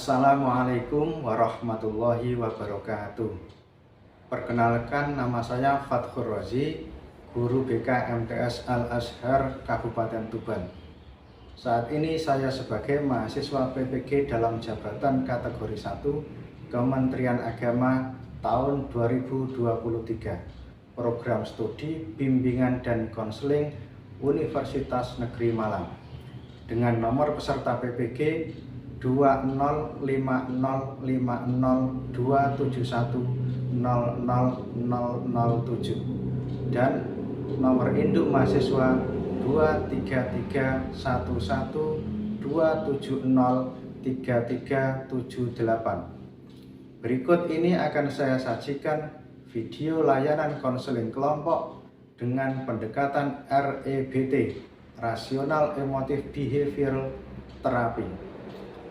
Assalamualaikum warahmatullahi wabarakatuh. Perkenalkan, nama saya Fathur Razi, guru BK MTS Al-Azhar Kabupaten Tuban. Saat ini saya sebagai mahasiswa PPG dalam jabatan kategori 1 Kementerian Agama tahun 2023, program studi bimbingan dan konseling Universitas Negeri Malang, dengan nomor peserta PPG 2050271000007 dan nomor induk mahasiswa 23311270338. Berikut ini akan saya sajikan video layanan konseling kelompok dengan pendekatan REBT, Rational Emotive Behavioral Therapy,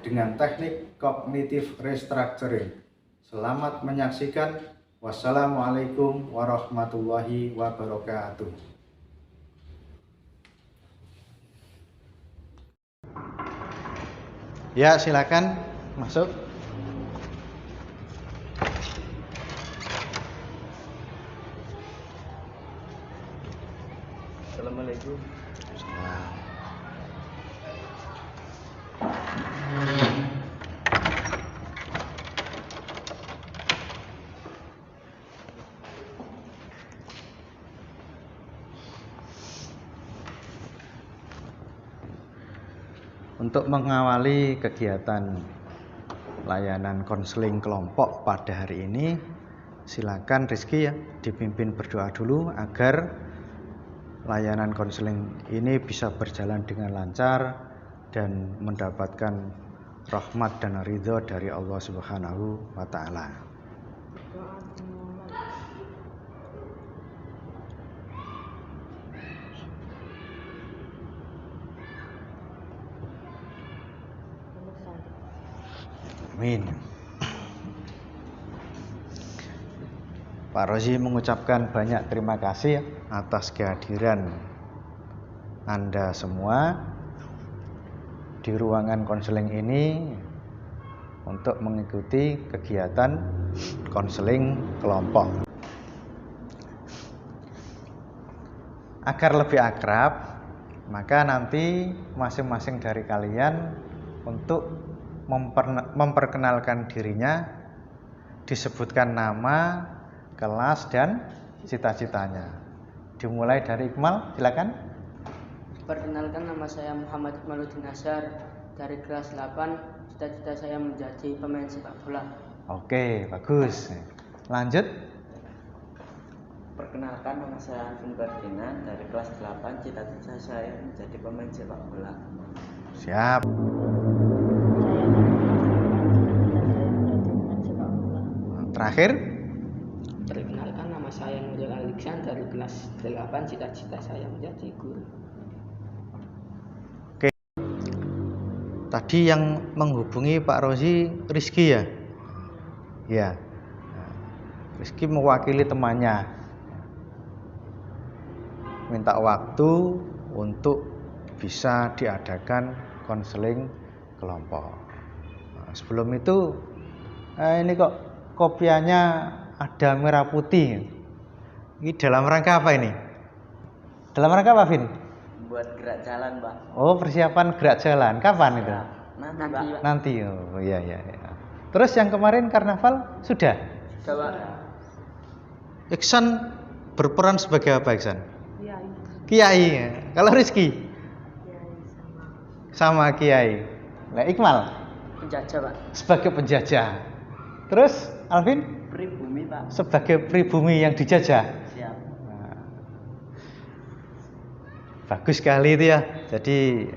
dengan teknik Cognitive Restructuring. Selamat menyaksikan. Wassalamualaikum warahmatullahi wabarakatuh. Ya, silakan masuk. Assalamualaikum. Untuk mengawali kegiatan layanan konseling kelompok pada hari ini, silakan Rizky ya dipimpin berdoa dulu agar layanan konseling ini bisa berjalan dengan lancar dan mendapatkan rahmat dan ridho dari Allah Subhanahu wa Ta'ala. Amin. Pak Rozi mengucapkan banyak terima kasih atas kehadiran Anda semua di ruangan konseling ini untuk mengikuti kegiatan konseling kelompok. Agar lebih akrab, maka nanti masing-masing dari kalian untuk memperkenalkan dirinya, disebutkan nama, kelas, dan cita-citanya. Dimulai dari Iqmal, silakan. Perkenalkan, nama saya Muhammad Iqmaluddin Azhar dari kelas 8. Cita-cita saya menjadi pemain sepak bola. Oke, bagus. Lanjut. Perkenalkan, nama saya Alvin Ferdinand dari kelas 8. Cita-cita saya menjadi pemain sepak bola. Siap. Terakhir. Perkenalkan, nama saya Nurul Aliksan dari kelas 8. Cita-cita saya menjadi guru. Oke. Tadi yang menghubungi Pak Rozi Rizky ya? Ya. Rizky mewakili temannya. Minta waktu untuk bisa diadakan konseling kelompok. Nah, sebelum itu ini kok kopiannya ada merah putih. Ini dalam rangka apa ini? Dalam rangka apa, Vin? Buat gerak jalan, Pak. Oh, persiapan gerak jalan. Kapan itu? Nanti, Pak. Nanti. Oh, iya. Terus yang kemarin karnaval sudah? Coba. Iksan berperan sebagai apa, Iksan? Kiai. Kalau Rizky? Sama Kiai. Nah, Iqmal? Penjajah, Pak. Sebagai penjajah. Terus Alvin? Pribumi, Pak. Sebagai pribumi yang dijajah. Siap. Nah, bagus sekali itu ya. Jadi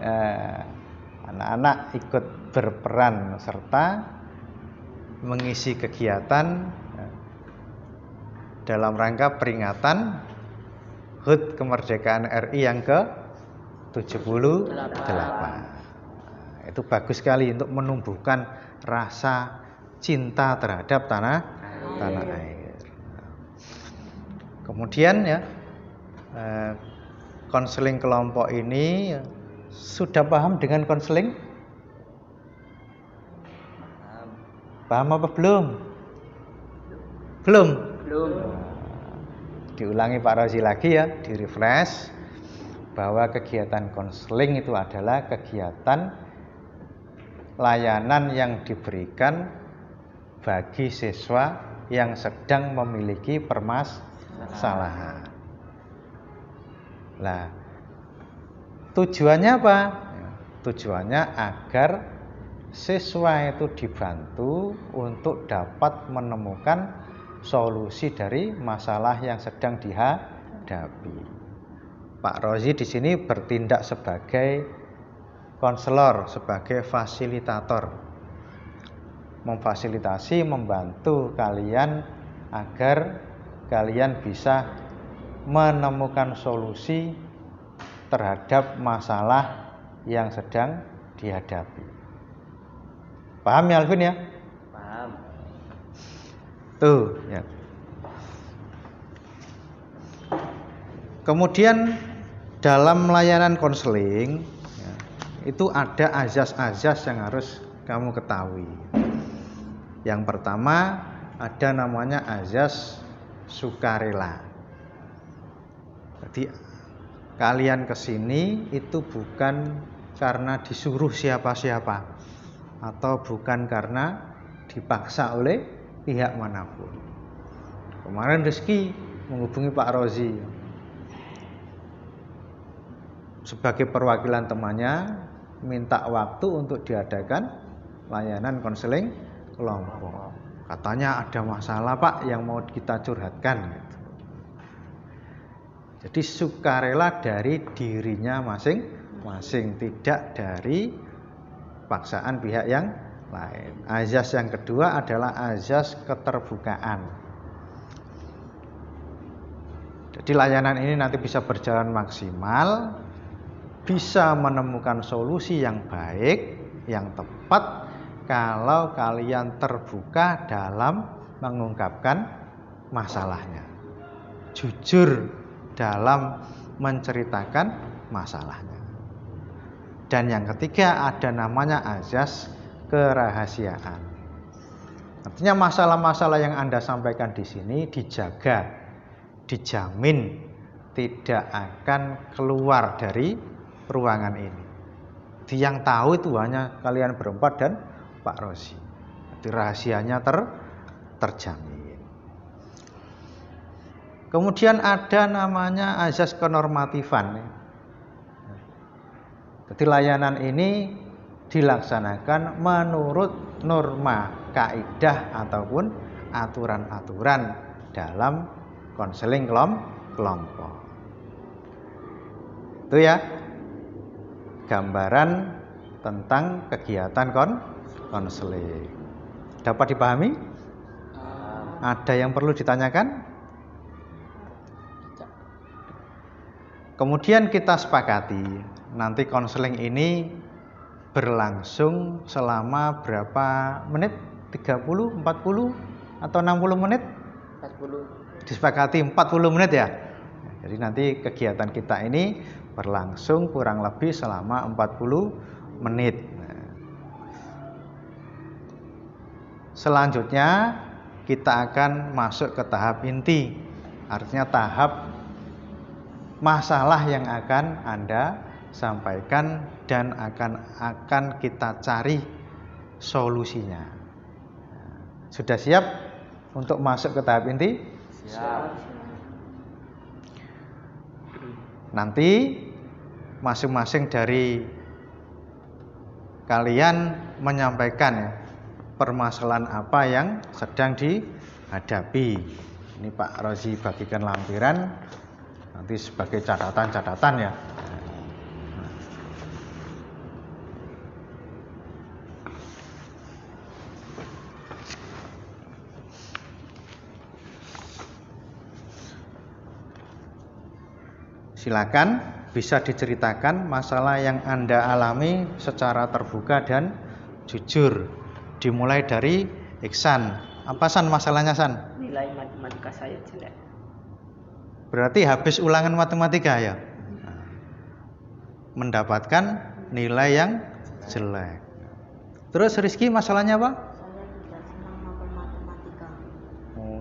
anak-anak ikut berperan serta mengisi kegiatan dalam rangka peringatan HUT Kemerdekaan RI yang ke-78. Itu bagus sekali untuk menumbuhkan rasa cinta terhadap tanah air. Kemudian ya, konseling kelompok ini sudah paham dengan konseling? Paham apa belum? Belum? Belum. Diulangi Pak Rozi lagi ya, di-refresh bahwa kegiatan konseling itu adalah kegiatan layanan yang diberikan bagi siswa yang sedang memiliki permasalahan. Nah, tujuannya apa? Tujuannya agar siswa itu dibantu untuk dapat menemukan solusi dari masalah yang sedang dihadapi. Pak Rozi di sini bertindak sebagai konselor, sebagai fasilitator, memfasilitasi, membantu kalian agar kalian bisa menemukan solusi terhadap masalah yang sedang dihadapi. Paham ya Alvin ya? Paham. Tuh ya. Kemudian dalam layanan konseling ya, itu ada azas-azas yang harus kamu ketahui. Yang pertama ada namanya azas sukarela. Jadi kalian kesini itu bukan karena disuruh siapa-siapa atau bukan karena dipaksa oleh pihak manapun. Kemarin Rizky menghubungi Pak Rozi sebagai perwakilan temannya, minta waktu untuk diadakan layanan konseling kelompok. Katanya ada masalah Pak yang mau kita curhatkan. Jadi sukarela dari dirinya masing-masing, tidak dari paksaan pihak yang lain. Azas yang kedua adalah azas keterbukaan. Jadi layanan ini nanti bisa berjalan maksimal, bisa menemukan solusi yang baik, yang tepat kalau kalian terbuka dalam mengungkapkan masalahnya, jujur dalam menceritakan masalahnya. Dan yang ketiga ada namanya azas kerahasiaan. Artinya masalah-masalah yang Anda sampaikan di sini dijaga, dijamin tidak akan keluar dari ruangan ini. Jadi yang tahu itu hanya kalian berempat dan Pak Rozi. Jadi rahasianya terjamin. Kemudian ada namanya azas kenormatifan. Jadi layanan ini dilaksanakan menurut norma, kaidah ataupun aturan-aturan dalam konseling kelompok. Itu ya gambaran tentang kegiatan konseling. Dapat dipahami? Ada yang perlu ditanyakan? Kemudian kita sepakati nanti konseling ini berlangsung selama berapa menit? 30, 40 atau 60 menit? 40. Disepakati 40 menit ya. Jadi nanti kegiatan kita ini berlangsung kurang lebih selama 40 menit. Selanjutnya kita akan masuk ke tahap inti. Artinya tahap masalah yang akan Anda sampaikan dan akan kita cari solusinya. Sudah siap untuk masuk ke tahap inti? Siap. Nanti masing-masing dari kalian menyampaikan ya, permasalahan apa yang sedang dihadapi. Ini Pak Rozi bagikan lampiran nanti sebagai catatan-catatan ya. Silakan bisa diceritakan masalah yang Anda alami secara terbuka dan jujur. Dimulai dari Iksan. Apa San masalahnya San? Nilai matematika saya jelek. Berarti habis ulangan matematika ya? Mendapatkan nilai yang jelek. Terus Rizky masalahnya apa?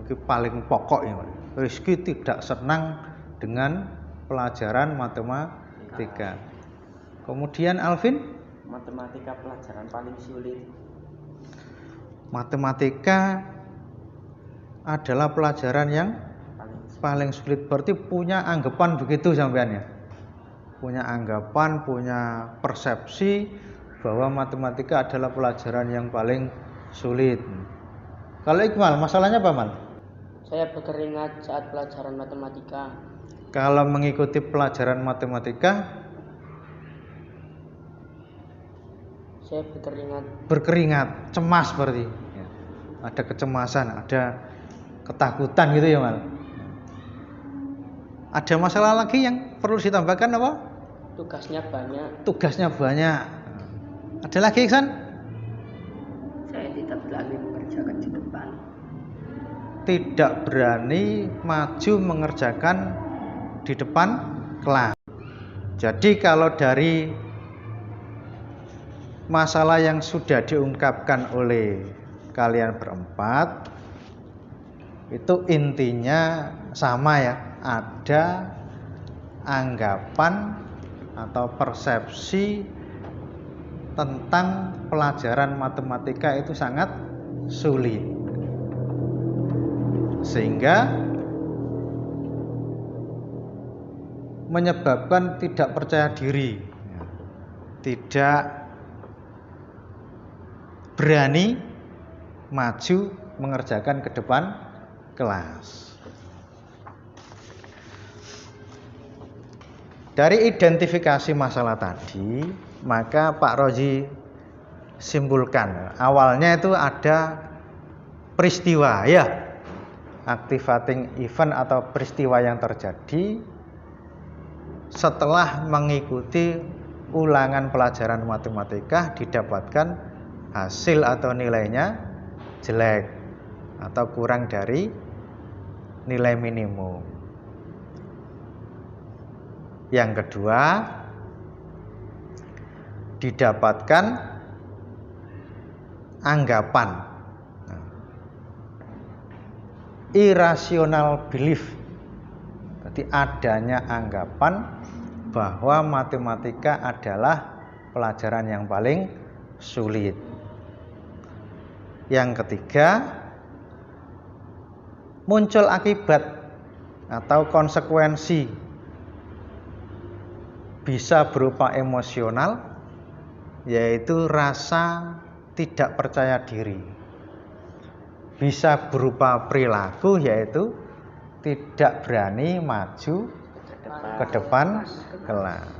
iki paling pokok ya. Rizky tidak senang dengan pelajaran matematika. Kemudian Alvin, Matematika pelajaran paling sulit. matematika adalah pelajaran yang paling sulit. Berarti punya anggapan begitu sampean ya. Punya anggapan, punya persepsi bahwa matematika adalah pelajaran yang paling sulit. Kalau Iqbal, masalahnya apa, Mal? Saya berkeringat saat pelajaran matematika. Kalau mengikuti pelajaran matematika, Saya berkeringat, cemas berarti. Ya. Ada kecemasan, ada ketakutan gitu ya, Mal. Ada masalah lagi yang perlu ditambahkan apa? Tugasnya banyak. Ada lagi, Iksan? Saya tidak berani mengerjakan di depan. Tidak berani maju mengerjakan di depan kelas. Jadi kalau dari masalah yang sudah diungkapkan oleh kalian berempat, itu intinya sama ya, ada anggapan atau persepsi tentang pelajaran matematika itu sangat sulit, sehingga menyebabkan tidak percaya diri, tidak berani maju mengerjakan ke depan kelas. Dari identifikasi masalah tadi, maka Pak Rozi simpulkan, awalnya itu ada peristiwa ya, activating event atau peristiwa yang terjadi setelah mengikuti ulangan pelajaran matematika, didapatkan hasil atau nilainya jelek atau kurang dari nilai minimum. Yang kedua, didapatkan anggapan irrational belief. Jadi adanya anggapan bahwa matematika adalah pelajaran yang paling sulit. Yang ketiga, muncul akibat atau konsekuensi, bisa berupa emosional, yaitu rasa tidak percaya diri. Bisa berupa perilaku, yaitu tidak berani maju ke depan kelas.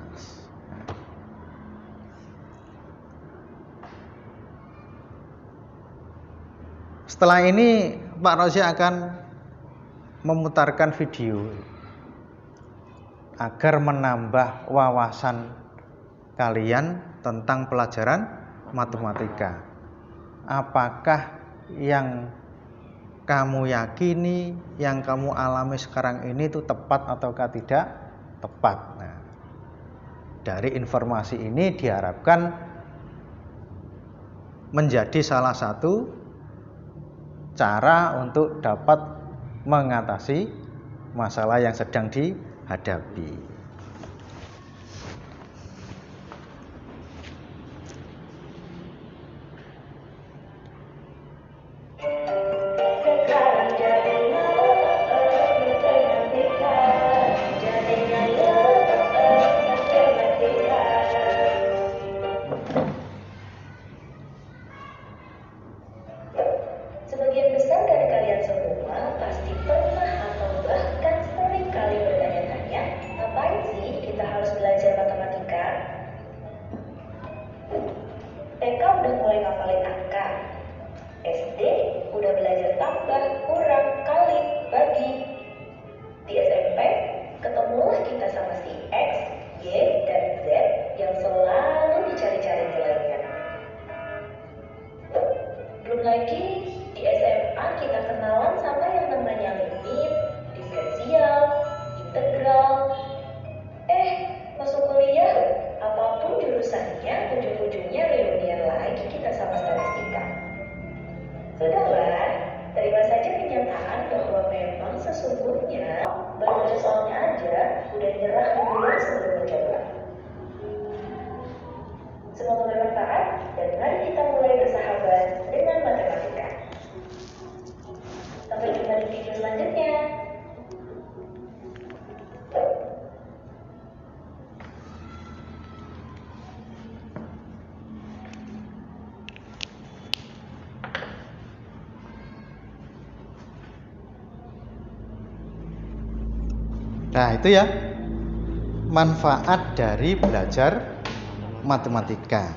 Setelah ini Pak Rozi akan memutarkan video agar menambah wawasan kalian tentang pelajaran matematika. Apakah yang kamu yakini, yang kamu alami sekarang ini itu tepat ataukah tidak tepat? Nah, dari informasi ini diharapkan menjadi salah satu cara untuk dapat mengatasi masalah yang sedang dihadapi. Sebagian besar dari kalian semua pasti pernah atau bahkan sering kali bertanya-tanya, apa selanjutnya. Nah, itu ya manfaat dari belajar matematika.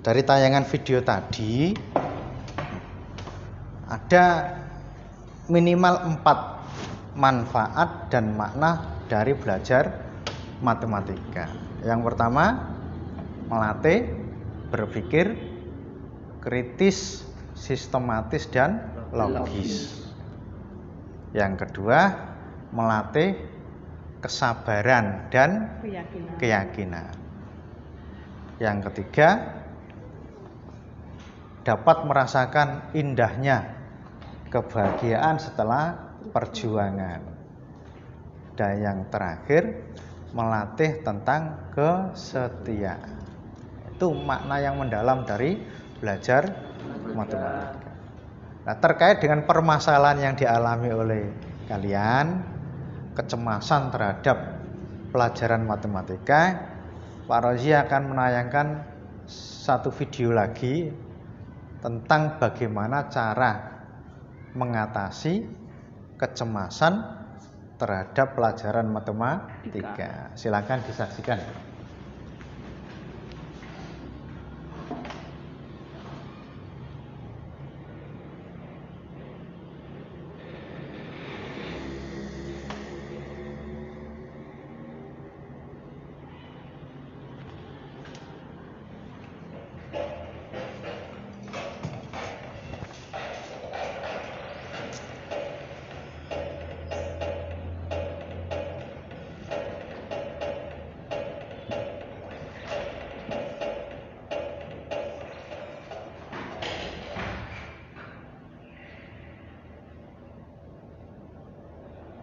Dari tayangan video tadi ada minimal 4 manfaat dan makna dari belajar matematika. Yang pertama, melatih berpikir kritis, sistematis dan logis. Yang kedua, melatih kesabaran dan keyakinan. Yang ketiga, dapat merasakan indahnya kebahagiaan setelah perjuangan. Dan yang terakhir, melatih tentang kesetiaan. Itu makna yang mendalam dari belajar matematika. Nah, terkait dengan permasalahan yang dialami oleh kalian, kecemasan terhadap pelajaran matematika, Pak Rozi akan menayangkan satu video lagi tentang bagaimana cara mengatasi kecemasan terhadap pelajaran matematika. Silakan disaksikan.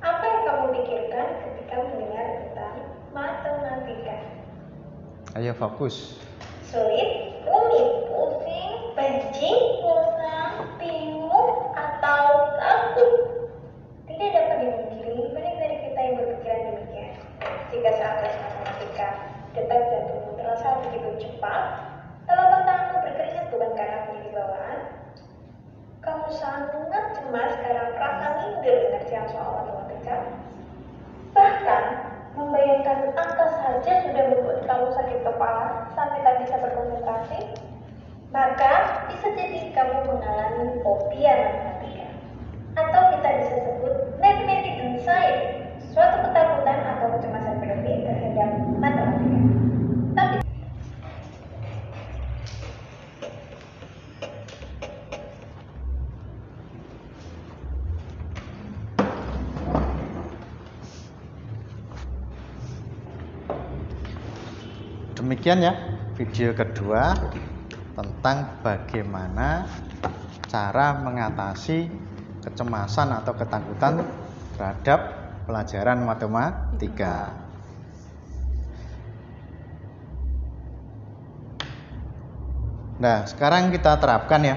Apa yang kamu pikirkan ketika mendengar tentang matematika? Ayo fokus. Sulit, rumit, pusing, benci, bosan, bingung, atau takut? Tidak dapat dimungkiri banyak dari kita yang berpikiran demikian. Jika saat tes matematika detak jantungmu terasa begitu cepat, telapak tanganmu berkeringat bukan karena menjadi bawaan, kamu sangat cemas karena perasaan minder mengerjakan soal matematika. Bahkan membayangkan angka saja sudah membuat kamu sakit kepala sampai tak bisa berkonsentrasi. Maka bisa jadi kamu mengalami fobia matematika, atau kita bisa sebut mathematics anxiety, suatu ketakutan atau kecemasan berlebih terhadap matematika. Tapi demikian ya video kedua tentang bagaimana cara mengatasi kecemasan atau ketakutan terhadap pelajaran matematika. Nah, sekarang kita terapkan ya.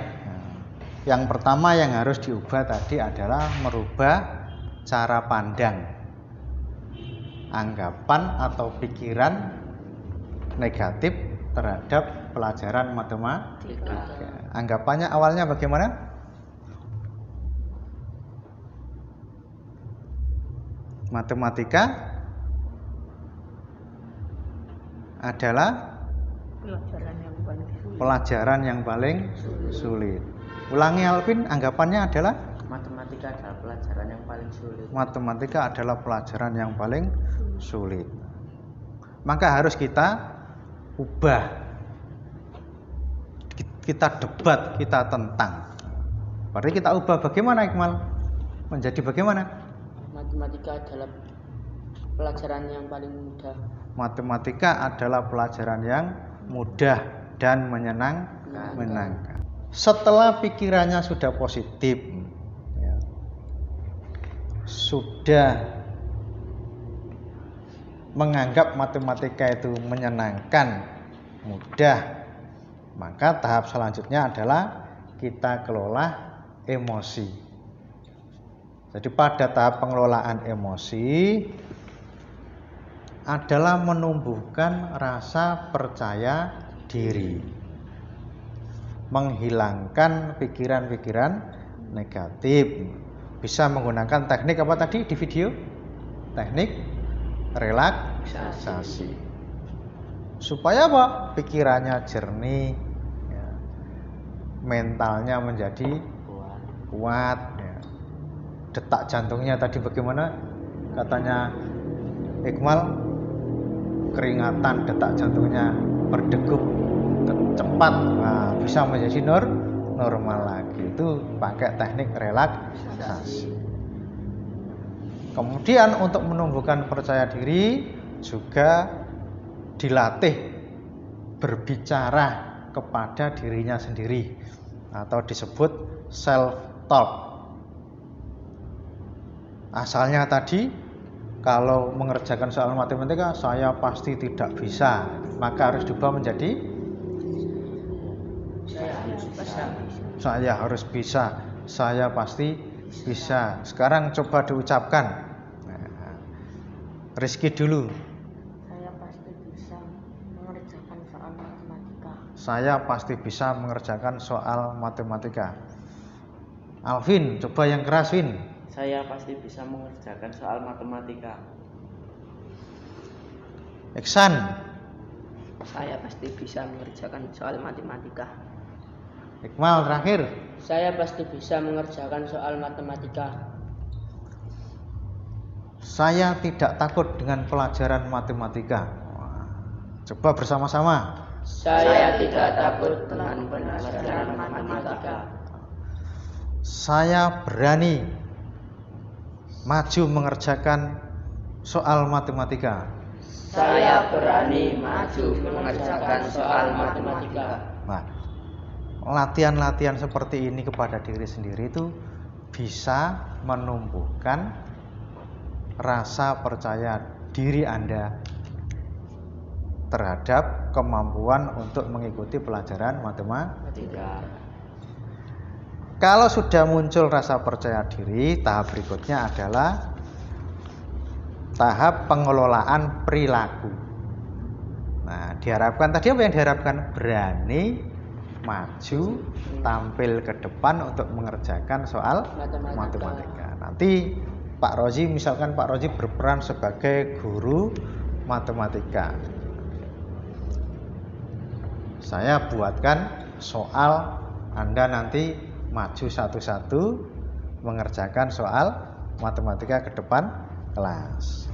Yang pertama yang harus diubah tadi adalah merubah cara pandang, anggapan atau pikiran negatif terhadap pelajaran matematika. Anggapannya awalnya bagaimana? Matematika adalah pelajaran yang paling sulit. Ulangi Alvin, anggapannya adalah Matematika adalah pelajaran yang paling sulit. matematika adalah pelajaran yang paling sulit. Maka harus kita ubah, kita debat, kita tentang. Berarti kita ubah bagaimana, Iqmal? Menjadi bagaimana? Matematika adalah pelajaran yang paling mudah. Matematika adalah pelajaran yang mudah dan menyenangkan. Setelah pikirannya sudah positif, ya, sudah menganggap matematika itu menyenangkan, mudah, maka tahap selanjutnya adalah kita kelola emosi. Jadi pada tahap pengelolaan emosi adalah menumbuhkan rasa percaya diri, menghilangkan pikiran-pikiran negatif. Bisa menggunakan teknik apa tadi di video? Teknik relaksasi. Supaya apa? Pikirannya jernih, ya. Mentalnya menjadi kuat, ya. Detak jantungnya tadi bagaimana? Katanya Iqmal, keringatan detak jantungnya berdegup cepat, nah, bisa menjadi normal lagi. Itu pakai teknik relaksasi. Kemudian untuk menumbuhkan percaya diri juga dilatih berbicara kepada dirinya sendiri atau disebut self talk. Asalnya tadi kalau mengerjakan soal matematika saya pasti tidak bisa, maka harus diubah menjadi saya harus bisa, saya pasti bisa. Sekarang coba diucapkan. Nah, Rizky dulu. Saya pasti bisa mengerjakan soal matematika. Saya pasti bisa mengerjakan soal matematika. Alvin, coba yang keras, Vin. Saya pasti bisa mengerjakan soal matematika. Iksan. Saya pasti bisa mengerjakan soal matematika. Iqmal terakhir. Saya pasti bisa mengerjakan soal matematika. Saya tidak takut dengan pelajaran matematika. Coba bersama-sama. Saya tidak takut dengan pelajaran matematika. Saya berani maju mengerjakan soal matematika. Saya berani maju mengerjakan soal matematika. Nah, latihan-latihan seperti ini kepada diri sendiri itu bisa menumbuhkan rasa percaya diri Anda terhadap kemampuan untuk mengikuti pelajaran matematika. Kalau sudah muncul rasa percaya diri, tahap berikutnya adalah tahap pengelolaan perilaku. Nah, diharapkan tadi apa yang diharapkan? Berani maju tampil ke depan untuk mengerjakan soal matematika. Nanti Pak Rozi, misalkan Pak Rozi berperan sebagai guru matematika. Saya buatkan soal, Anda nanti maju satu-satu mengerjakan soal matematika ke depan kelas.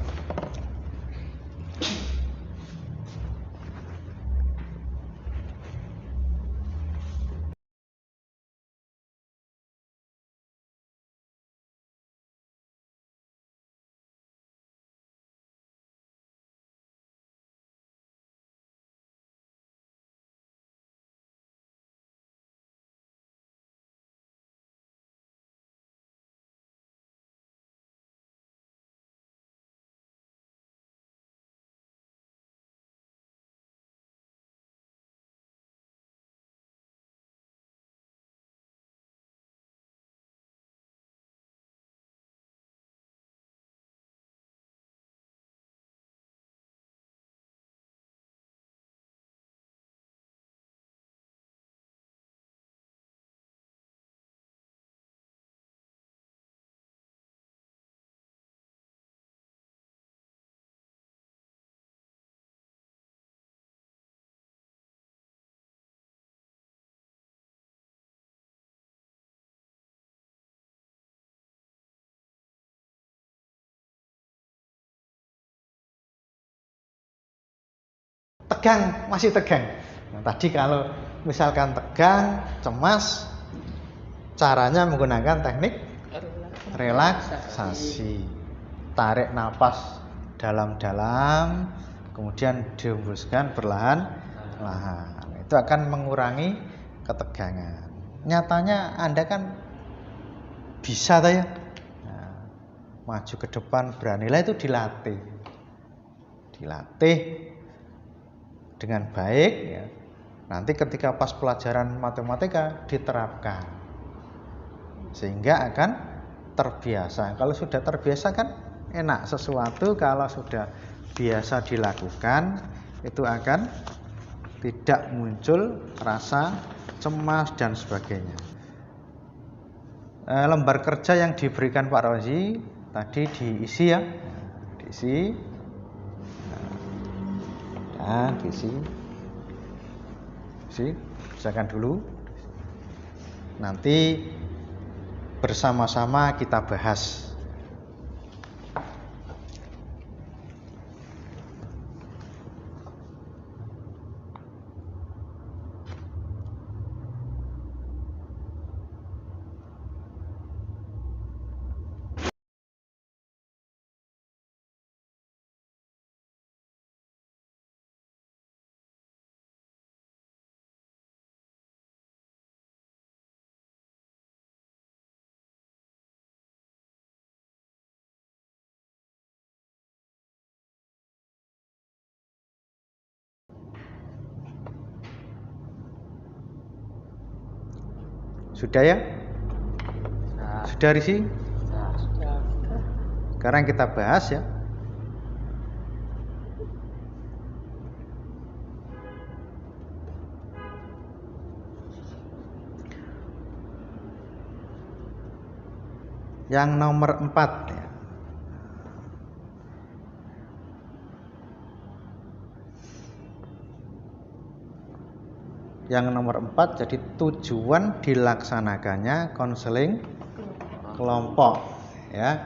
Tegang, masih tegang. Nah, tadi kalau misalkan tegang, cemas, caranya menggunakan teknik relaksasi. Tarik napas dalam-dalam, kemudian dihembuskan perlahan-lahan. Itu akan mengurangi ketegangan. Nyatanya Anda kan bisa ya. Nah, maju ke depan, beranilah, itu dilatih. Dilatih dengan baik ya. Nanti ketika pas pelajaran matematika diterapkan, sehingga akan terbiasa. Kalau sudah terbiasa kan enak, sesuatu kalau sudah biasa dilakukan itu akan tidak muncul rasa cemas dan sebagainya. Lembar kerja yang diberikan Pak Rozi tadi diisi ya, diisi, nah, diisi, kerjakan dulu. Nanti bersama-sama kita bahas. Sudah ya? Sudah Risi? Sekarang kita bahas ya. Yang nomor 4 ya. Yang nomor 4, jadi tujuan dilaksanakannya konseling kelompok ya.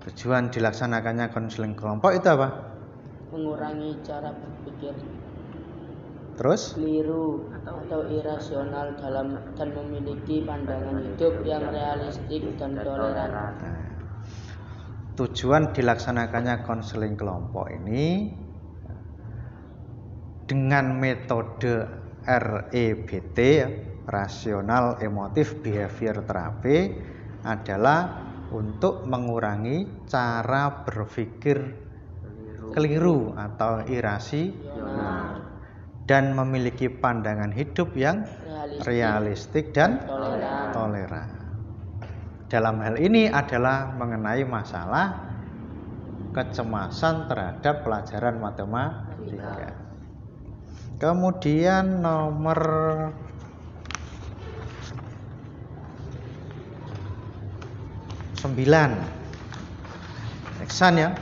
Tujuan dilaksanakannya konseling kelompok itu apa? Mengurangi cara berpikir Terus? keliru atau irasional dan memiliki pandangan hidup yang realistik dan toleran. Nah, tujuan dilaksanakannya konseling kelompok ini dengan metode REBT, Rational Emotive Behavior Therapy, adalah untuk mengurangi cara berpikir keliru atau irasional dan memiliki pandangan hidup yang realistik dan toleran. Dalam hal ini adalah mengenai masalah kecemasan terhadap pelajaran matematika. Kemudian nomor 9, Eksan ya.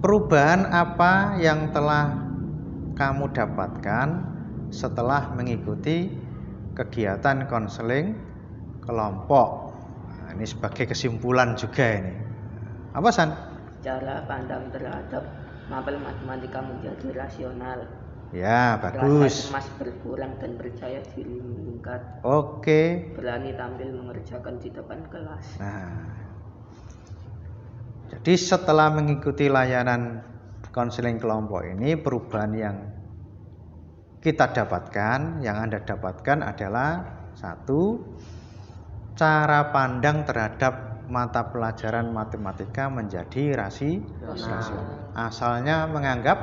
Perubahan apa yang telah kamu dapatkan setelah mengikuti kegiatan konseling kelompok? Nah, ini sebagai kesimpulan juga ini. Apa San? Cara pandang terhadap mapel matematika menjadi rasional. Ya, Rasa bagus. cemas berkurang dan percaya diri meningkat. Oke. Berani tampil mengerjakan di depan kelas. Nah, jadi setelah mengikuti layanan konseling kelompok ini, perubahan yang kita dapatkan, yang Anda dapatkan adalah 1, cara pandang terhadap mata pelajaran matematika menjadi rasional. Asalnya menganggap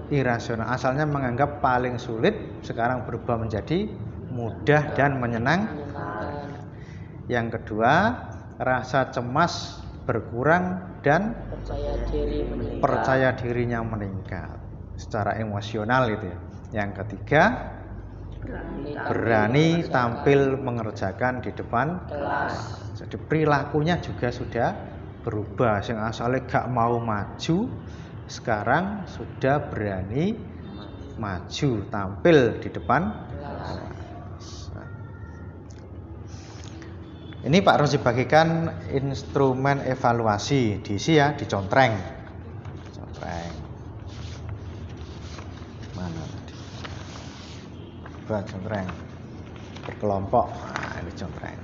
irasional, asalnya menganggap paling sulit, sekarang berubah menjadi mudah dan menyenangkan. Yang kedua, rasa cemas berkurang dan percaya dirinya meningkat secara emosional itu ya. Yang ketiga, berani tampil mengerjakan di depan kelas. Jadi perilakunya juga sudah berubah. Yang asalnya gak mau maju, sekarang sudah berani maju tampil di depan kelas. Ini Pak Rozi bagikan instrumen evaluasi, diisi ya, dicontreng. Mana tadi? Buat contreng berkelompok. Nah, ini contreng.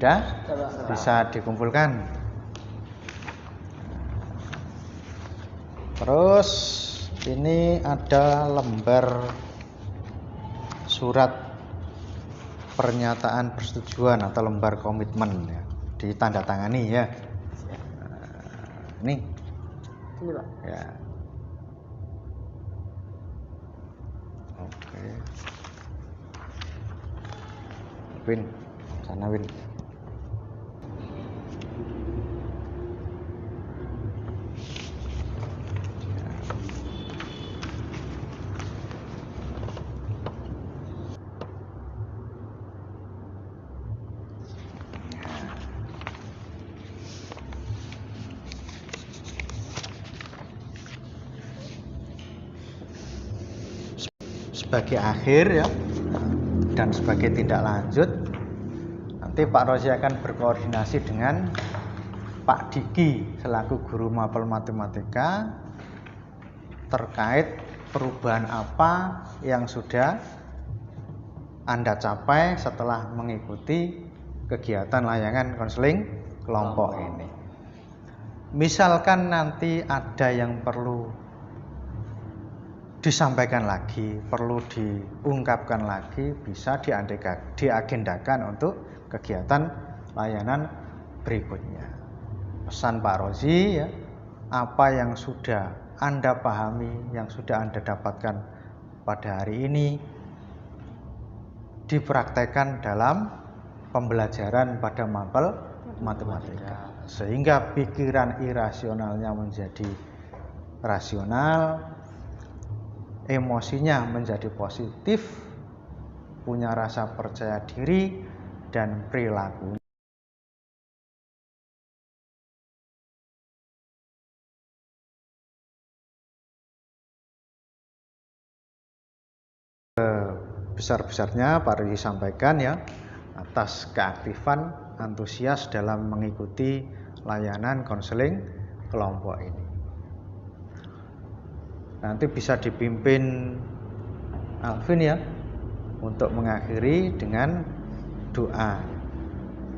Sudah? Bisa dikumpulkan. Terus ini ada lembar surat pernyataan persetujuan atau lembar komitmen ya, ditandatangani ya. Ini Pak. ya. Oke. Win, sana Win. Sebagai akhir ya, dan sebagai tindak lanjut, nanti Pak Rosi akan berkoordinasi dengan Pak Diki selaku guru mapel matematika terkait perubahan apa yang sudah Anda capai setelah mengikuti kegiatan layanan konseling kelompok ini. Misalkan nanti ada yang perlu disampaikan lagi, perlu diungkapkan lagi, bisa diagendakan untuk kegiatan layanan berikutnya. Pesan Pak Rozi ya, apa yang sudah Anda pahami, yang sudah Anda dapatkan pada hari ini dipraktekkan dalam pembelajaran pada mapel matematika, sehingga pikiran irasionalnya menjadi rasional, emosinya menjadi positif, punya rasa percaya diri, dan perilaku besar-besarnya Pak Rozi sampaikan ya, atas keaktifan antusias dalam mengikuti layanan konseling kelompok ini. Nanti bisa dipimpin Alvin ya untuk mengakhiri dengan doa.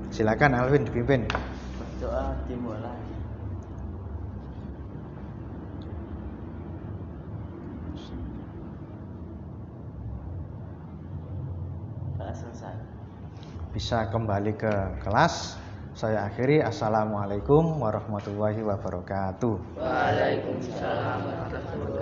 Silakan Alvin dipimpin. Berdoa dimulai. Sudah selesai. Bisa kembali ke kelas. Saya akhiri. Assalamualaikum warahmatullahi wabarakatuh. Waalaikumsalam warahmatullahi wabarakatuh.